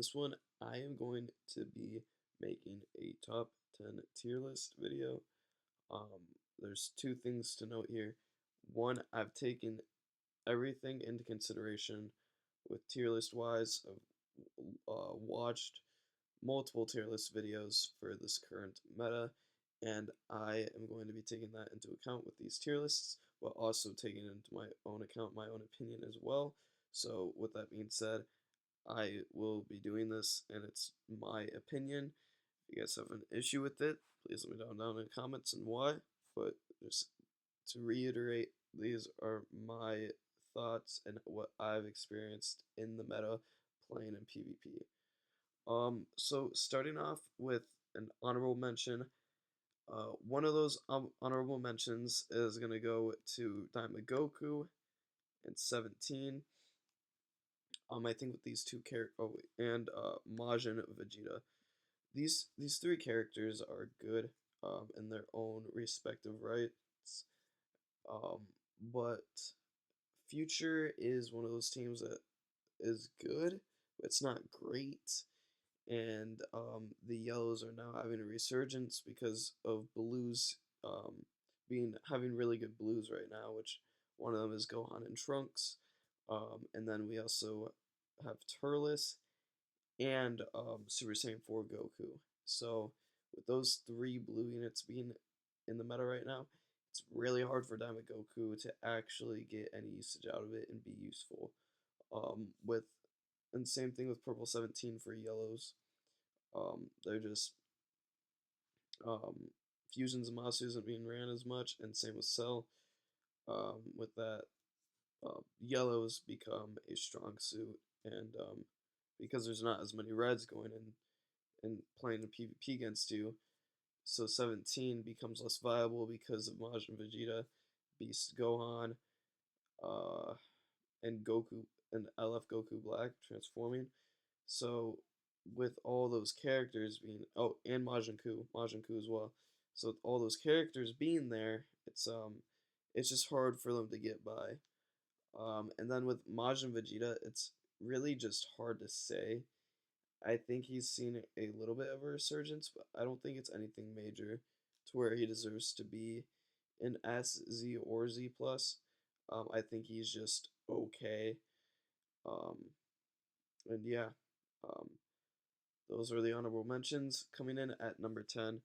This one, I am going to be making a top 10 tier list video. Um, there's two things to note here. One, I've taken everything into consideration with tier list wise. I've watched multiple tier list videos for this current meta, and I am going to be taking that into account with these tier lists, but also taking into my own account my own opinion as well. So, with that being said, I will be doing this, and it's my opinion. If you guys have an issue with it, please let me know down in the comments and why. But just to reiterate, these are my thoughts and what I've experienced in the meta playing in PvP. So starting off with an honorable mention, one of those honorable mentions is gonna go to Diamond Goku in 17. I think with these two characters, and Majin Vegeta. These three characters are good in their own respective rights. Um, but Future is one of those teams that is good, but it's not great. And the Yellows are now having a resurgence because of Blues being having really good Blues right now, which one of them is Gohan and Trunks. And then we also have Turles and Super Saiyan 4 Goku. So with those three blue units being in the meta right now, it's really hard for Diamond Goku to actually get any usage out of it and be useful. With and same thing with Purple 17 for yellows. They're just um, Fusions and Masu isn't being ran as much, and same with Cell. With that, yellows become a strong suit, and because there's not as many reds going in and playing a PvP against you, so 17 becomes less viable because of Majin Vegeta, Beast Gohan, uh, and Goku and LF Goku Black transforming. So with all those characters being and Majin Ku as well. So with all those characters being there, it's just hard for them to get by. And then with Majin Vegeta, it's really just hard to say. I think he's seen a little bit of a resurgence, but I don't think it's anything major to where he deserves to be an S, Z, or Z plus. I think he's just okay. Um, and yeah, um, those are the honorable mentions. Coming in at number 10,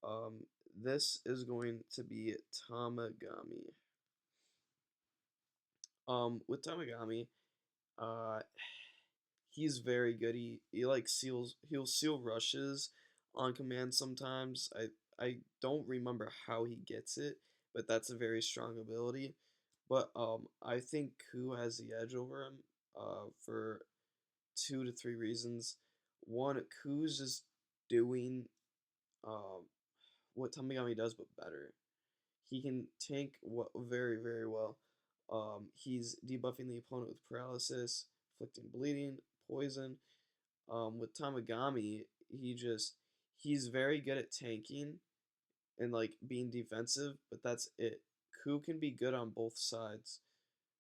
um, this is going to be Tamagami. With Tamagami, uh, he's very good. He like he'll seal rushes on command sometimes. I don't remember how he gets it, but that's a very strong ability. But I think Ku has the edge over him for two to three reasons. One, Ku's just doing um what Tamagami does but better. He can tank what very well. He's debuffing the opponent with paralysis, inflicting bleeding, poison. With Tamagami, he's very good at tanking and like being defensive, but that's it. Ku can be good on both sides,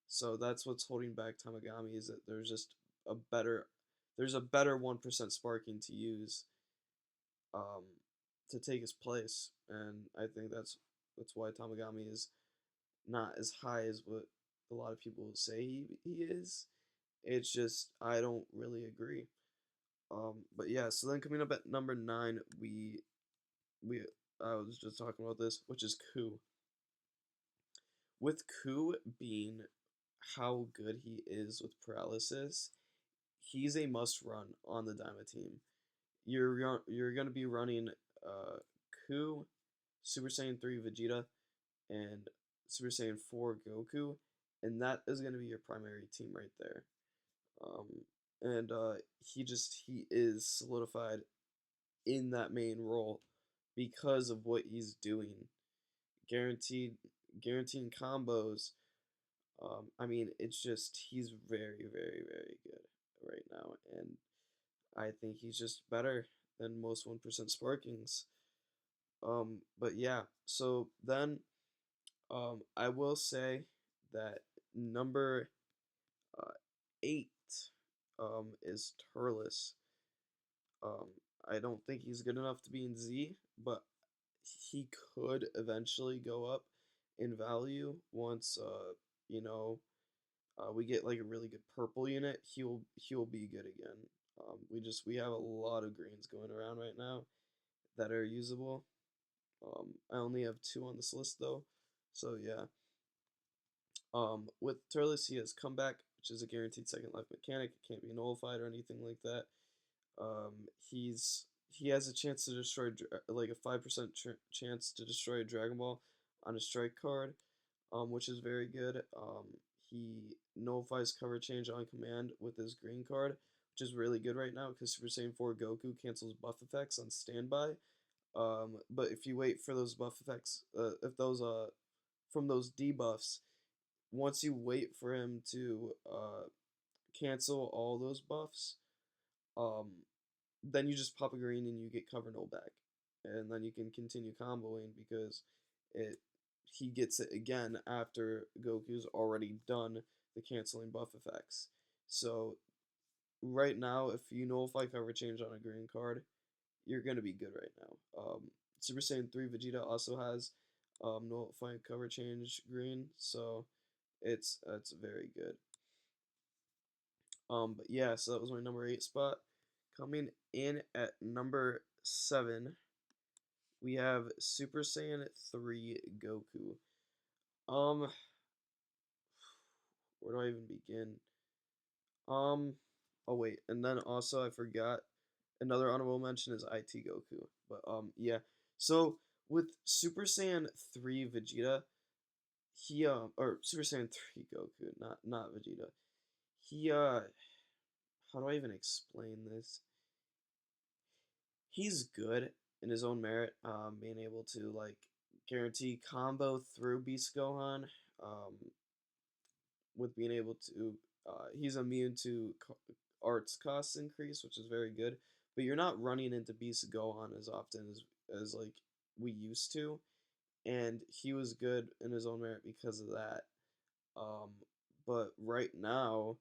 so that's what's holding back Tamagami is that a better there's a better 1% sparking to use um, to take his place, and I think that's why Tamagami is not as high as what a lot of people say he is. It's just I don't really agree. But yeah, so then coming up at number 9, we I was just talking about this, which is Ku. With Ku being how good he is with paralysis, he's a must run on the Dyma team. You're gonna be running Ku, Super Saiyan 3 Vegeta, and Super Saiyan 4 Goku, and that is gonna be your primary team right there. Um, and he is solidified in that main role because of what he's doing. Guaranteed guaranteeing combos. I mean, it's just he's very good right now, and I think he's just better than most 1% Sparkings. But yeah, so then I will say that number 8 is Turles. Um, I don't think he's good enough to be in Z, but he could eventually go up in value once you know we get like a really good purple unit. He'll be good again. We have a lot of greens going around right now that are usable. I only have two on this list though, so yeah. With Turles, he has comeback, which is a guaranteed second life mechanic. It can't be nullified or anything like that. He has a chance to destroy like a 5% chance to destroy a Dragon Ball on a strike card, which is very good. He nullifies cover change on command with his green card, which is really good right now because Super Saiyan 4 Goku cancels buff effects on standby. But if you wait for those buff effects, if those from those debuffs, once you wait for him to cancel all those buffs, um, then you just pop a green and you get cover null back, and then you can continue comboing because it he gets it again after Goku's already done the canceling buff effects. So right now, if you nullify cover change on a green card, you're gonna be good right now. Super Saiyan 3 Vegeta also has nullifying cover change green, so it's very good. But yeah, so that was my number 8 spot. Coming in at number 7, we have Super Saiyan 3 Goku. Um, where do I even begin? Um, oh wait, and then also I forgot another honorable mention is IT Goku. But yeah. So with Super Saiyan 3 Vegeta, he or Super Saiyan 3 Goku, not Vegeta. He how do I even explain this? He's good in his own merit, being able to like guarantee combo through Beast Gohan, um, with being able to, he's immune to arts cost increase, which is very good. But you're not running into Beast Gohan as often as like we used to, and he was good in his own merit because of that. Um, but right now,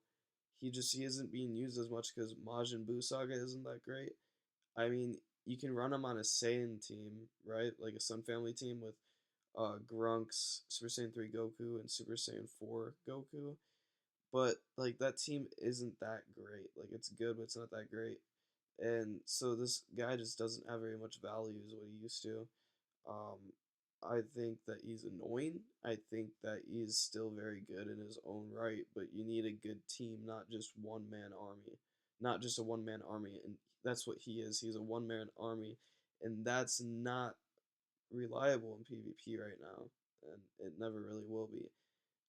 he isn't being used as much because Majin Buu Saga isn't that great. I mean, you can run him on a Saiyan team, right? Like a Sun Family team with Grunks, Super Saiyan 3 Goku, and Super Saiyan 4 Goku. But like that team isn't that great. Like it's good, but it's not that great. And so this guy just doesn't have very much value as what he used to. Um, I think that he's annoying. I think that he is still very good in his own right, but you need a good team, not just one man army, not just a one man army, and that's what he is. He's a one man army, and that's not reliable in PvP right now, and it never really will be.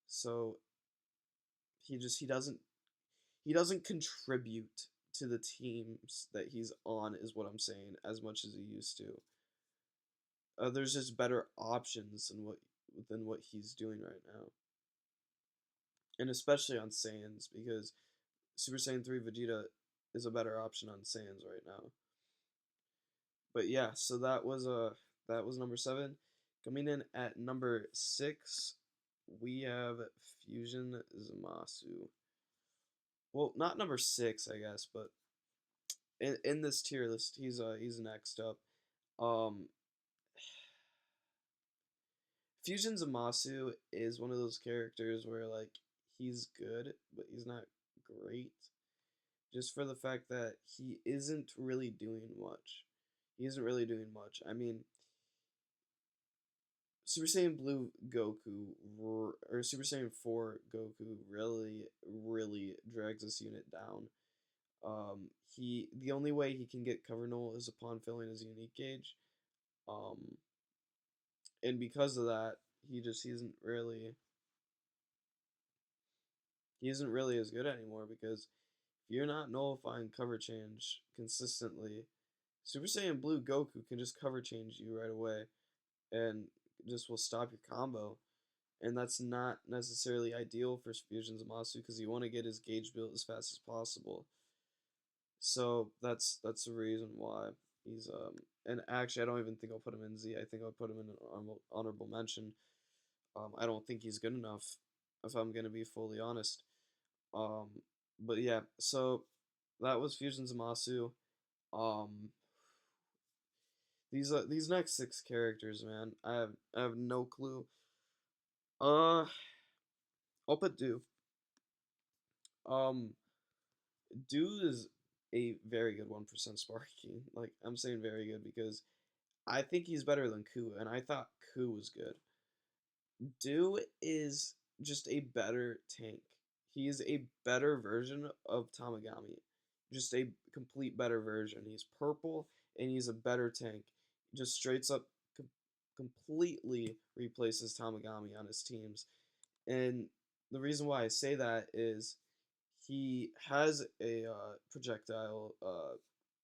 So he doesn't contribute to the teams that he's on, is what I'm saying, as much as he used to. There's just better options than what he's doing right now, and especially on Saiyans because Super Saiyan 3 Vegeta is a better option on Saiyans right now. But yeah, so that was number 7. Coming in at number 6, we have Fusion Zamasu. Well, not number 6, I guess, but in this tier list, he's next up. Um, Fusion Zamasu is one of those characters where like he's good, but he's not great. Just for the fact that he isn't really doing much. He isn't really doing much. I mean, Super Saiyan Blue Goku or Super Saiyan 4 Goku really drags this unit down. The only way he can get cover null is upon filling his unique gauge. Um, and because of that, he isn't really as good anymore because if you're not nullifying cover change consistently, Super Saiyan Blue Goku can just cover change you right away and just will stop your combo. And that's not necessarily ideal for Fusion Zamasu because you want to get his gauge built as fast as possible. So that's the reason why he's and actually I don't even think I'll put him in Z. I think I'll put him in an honorable mention. I don't think he's good enough if I'm gonna be fully honest. Um, but yeah, so that was Fusion Zamasu. Um, these next six characters, man, I have no clue. Uh, I'll put Do. Um, Do is a very good 1% Sparky. Like, I'm saying very good because I think he's better than Ku, and I thought Ku was good. Do is just a better tank. He is a better version of Tamagami. Just a complete better version. He's purple and he's a better tank. Just straight up com- completely replaces Tamagami on his teams. And the reason why I say that is he has a projectile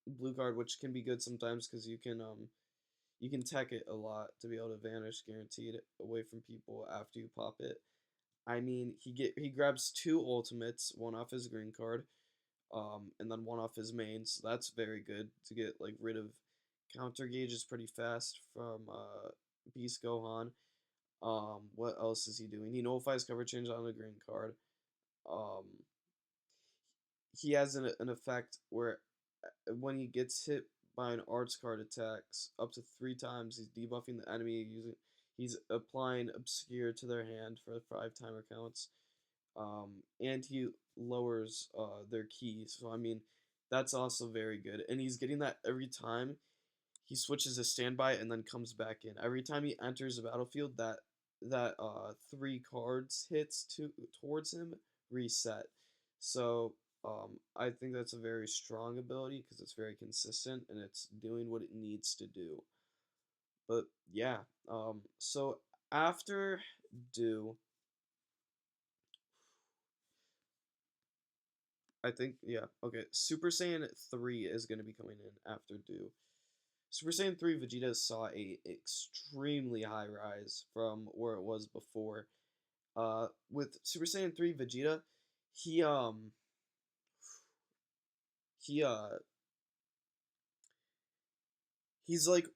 blue card, which can be good sometimes because you can tech it a lot to be able to vanish guaranteed away from people after you pop it. I mean, he grabs two ultimates, one off his green card, and then one off his main. So that's very good to get like rid of counter gauges pretty fast from Beast Gohan. What else is he doing? He nullifies cover change on the green card. Um, he has an effect where when he gets hit by an arts card attacks up to 3 times, he's debuffing the enemy using he's applying obscure to their hand for 5 timer counts. And he lowers their key. So I mean, that's also very good. And he's getting that every time he switches to standby and then comes back in. Every time he enters the battlefield, that 3 cards hits towards him reset. So I think that's a very strong ability because it's very consistent and it's doing what it needs to do. But yeah, so after Do, I think yeah, okay. Super Saiyan 3 is gonna be coming in after Do. Super Saiyan 3 Vegeta saw a extremely high rise from where it was before. With Super Saiyan 3 Vegeta, he he he's like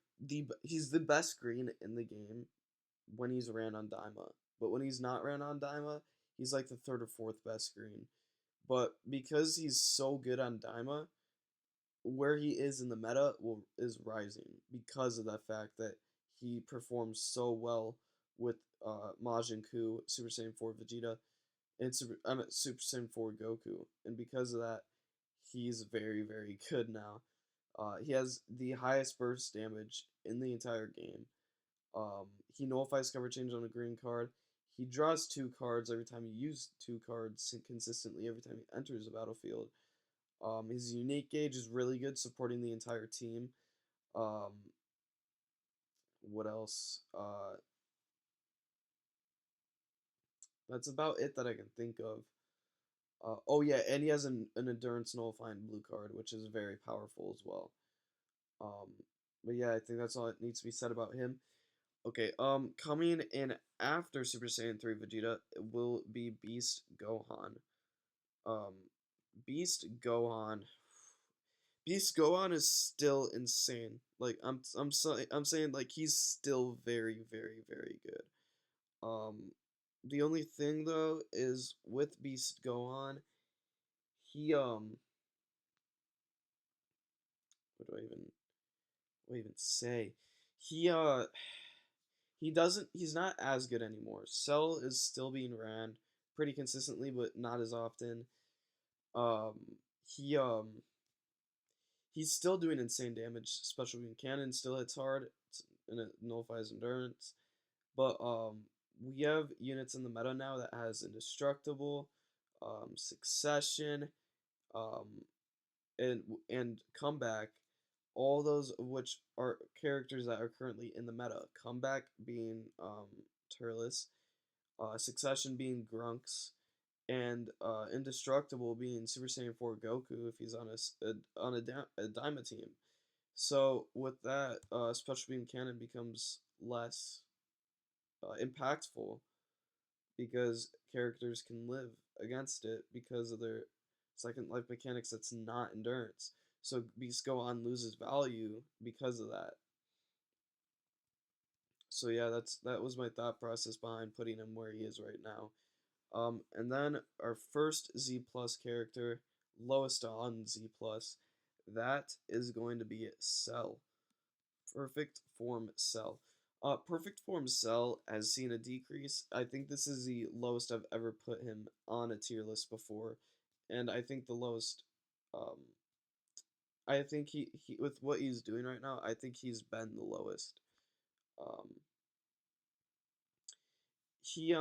he's the best green in the game when he's ran on Daima. But when he's not ran on Daima, he's like the third or fourth best green. But because he's so good on Daima, where he is in the meta is rising because of the fact that he performs so well with Majin Ku, Super Saiyan 4 Vegeta, and Super Saiyan 4 Goku, and because of that, he's very very good now. He has the highest burst damage in the entire game. He nullifies cover change on a green card. He draws 2 cards every time he uses 2 cards consistently every time he enters the battlefield. His unique gauge is really good, supporting the entire team. Um, what else? That's about it that I can think of. Oh yeah, and he has an endurance nullifying blue card, which is very powerful as well. Um, but yeah, I think that's all that needs to be said about him. Okay, coming in after Super Saiyan 3 Vegeta will be Beast Gohan. Um, Beast Gohan. Beast Gohan is still insane. Like I'm saying like he's still very very very good. Um, the only thing though is with Beast Gohan, he what do I even say? He he doesn't he's not as good anymore. Cell is still being ran pretty consistently, but not as often. Um, he he's still doing insane damage. Special beam cannon still hits hard, and it nullifies endurance. But we have units in the meta now that has indestructible, succession, um, and comeback. All those of which are characters that are currently in the meta. Comeback being Turles, succession being Grunks, and indestructible being Super Saiyan 4 Goku if he's on a Daima team. So with that, Special Beam Cannon becomes less impactful because characters can live against it because of their second life mechanics that's not endurance. So Beast Gohan loses value because of that. So yeah, that was my thought process behind putting him where he is right now. And then our first Z plus character, lowest on Z plus, that is going to be Cell. Perfect Form Cell. Perfect Form Cell has seen a decrease. I think this is the lowest I've ever put him on a tier list before, and I think the lowest. Um, I think he with what he's doing right now, I think he's been the lowest. Um, he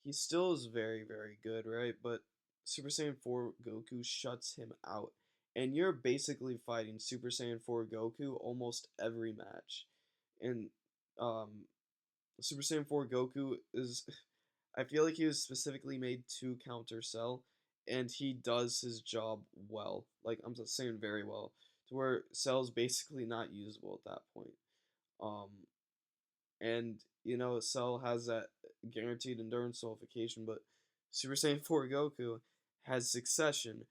he still is very very good, right? But Super Saiyan 4 Goku shuts him out, and you're basically fighting Super Saiyan 4 Goku almost every match, and um Super Saiyan 4 Goku is I feel like he was specifically made to counter Cell, and he does his job well. Like I'm just saying very well. To where Cell's basically not usable at that point. Um and Cell has that guaranteed endurance nullification, but Super Saiyan 4 Goku has succession.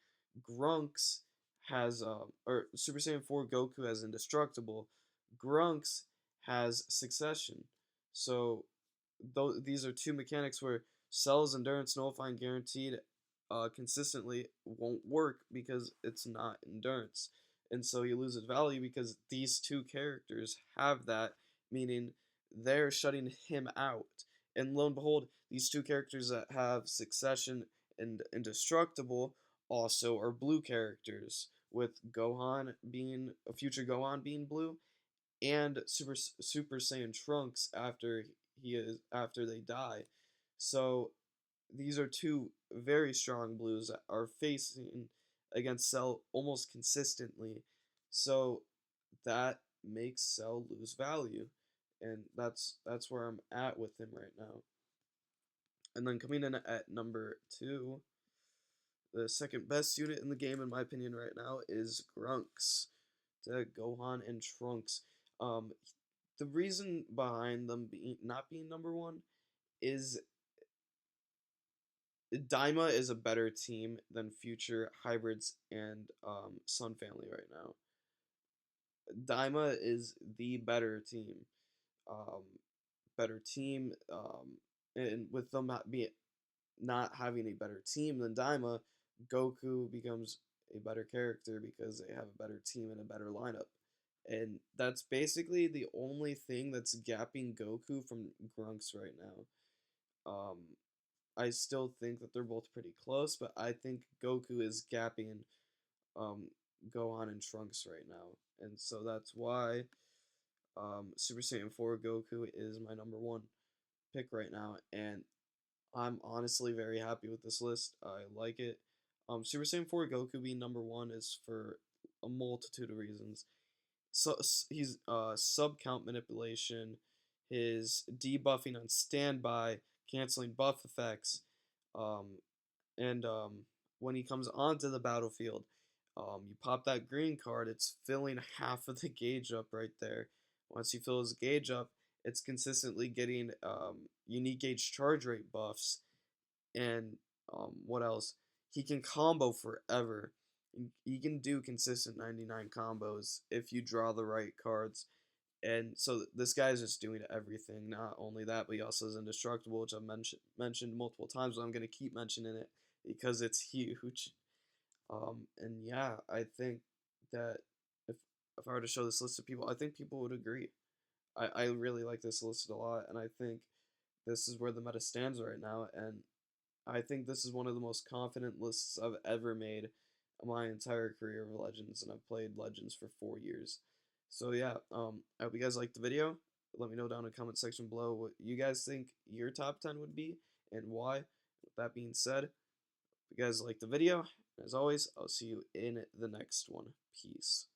Grunks has or Super Saiyan 4 Goku has indestructible. Grunks has succession. So these are two mechanics where Cell's endurance nullifying guaranteed consistently won't work because it's not endurance. And so he loses value because these two characters have that, meaning they're shutting him out. And lo and behold, these two characters that have succession and indestructible also are blue characters, with Gohan being a future Gohan being blue, and Super Saiyan Trunks after they die. So these are two very strong blues that are facing against Cell almost consistently. So that makes Cell lose value, and that's where I'm at with him right now. And then coming in at number 2, the second best unit in the game in my opinion right now is Grunks to Gohan and Trunks. Um, the reason behind them not being number 1 is Daima is a better team than Future Hybrids and Sun Family right now. Daima is the better team. Um, better team. And with them not having a better team than Daima, Goku becomes a better character because they have a better team and a better lineup. And that's basically the only thing that's gapping Goku from Grunks right now. I still think that they're both pretty close, but I think Goku is gapping um, Gohan and Trunks right now. And so that's why Super Saiyan 4 Goku is my number 1 pick right now. And I'm honestly very happy with this list. I like it. Super Saiyan 4 Goku being number 1 is for a multitude of reasons. So he's sub count manipulation, his debuffing on standby, canceling buff effects, um, and when he comes onto the battlefield, you pop that green card. It's filling half of the gauge up right there. Once you fill his gauge up, it's consistently getting unique gauge charge rate buffs, and what else? He can combo forever. He can do consistent 99 combos if you draw the right cards. And so this guy's just doing everything. Not only that, but he also is indestructible, which I've mentioned multiple times, but I'm gonna keep mentioning it because it's huge. And yeah, I think that if I were to show this list to people, I think people would agree. I really like this list a lot, and I think this is where the meta stands right now, and I think this is one of the most confident lists I've ever made in my entire career of Legends, and I've played Legends for 4 years. So yeah, I hope you guys liked the video. Let me know down in the comment section below what you guys think your top 10 would be and why. With that being said, if you guys liked the video, as always, I'll see you in the next one. Peace.